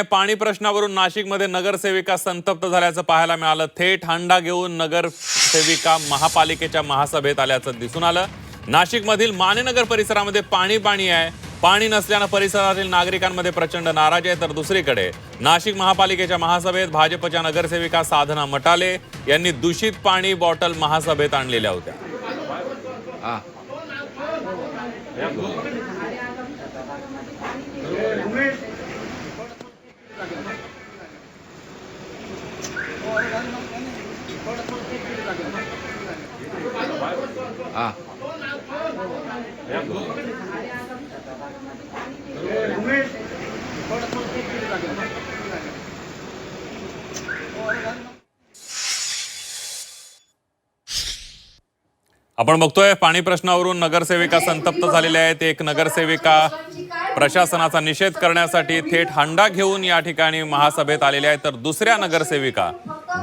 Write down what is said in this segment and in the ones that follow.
पाणी प्रश्नावरून नाशिकमध्ये नगरसेविका संतप्त झाल्याचं पाहायला मिळालं। थेट हंडा घेऊन नगरसेविका महापालिकेच्या महासभेत आल्याचं दिसून आलं। नाशिकमधील मानेनगर परिसरामध्ये पाणी आहे। पाणी नसल्याने परिसरातील नागरिकांमध्ये प्रचंड नाराजी आहे। तर दुसरीकडे नाशिक महापालिकेच्या महासभेत भाजपच्या नगरसेविका साधना मटाले यांनी दूषित पाणी बॉटल महासभेत आणलेल्या होत्या। आपण बघतोय पाणी प्रश्नावरून नगरसेविका संतप्त झालेल्या आहेत। एक नगरसेविका प्रशासनाचा निषेध करण्यासाठी थेट हंडा घेऊन या ठिकाणी महासभेत आलेल्या आहेत। तर दुसऱ्या नगरसेविका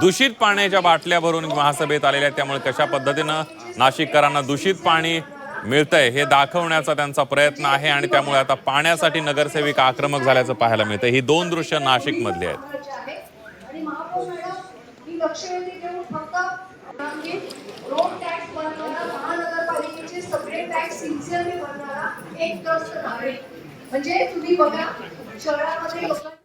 दूषित पाण्याच्या बाटल्या भरून महासभेत आलेल्या आहेत। त्यामुळे कशा पद्धतीने नाशिककरांना दूषित पाणी मिळतंय हे दाखवण्याचा त्यांचा प्रयत्न आहे आणि त्यामुळे आता पाण्यासाठी नगरसेविका आक्रमक झाल्याचं पाहायला मिळतं। ही दोन दृश्य नाशिक मधली आहेत। महानगरपालिकेचे सगळे टॅक्स सिन्सिअरली भरणारा एक ट्रस्ट नागरिक म्हणजे तुम्ही बघा शहरामध्ये लोकांना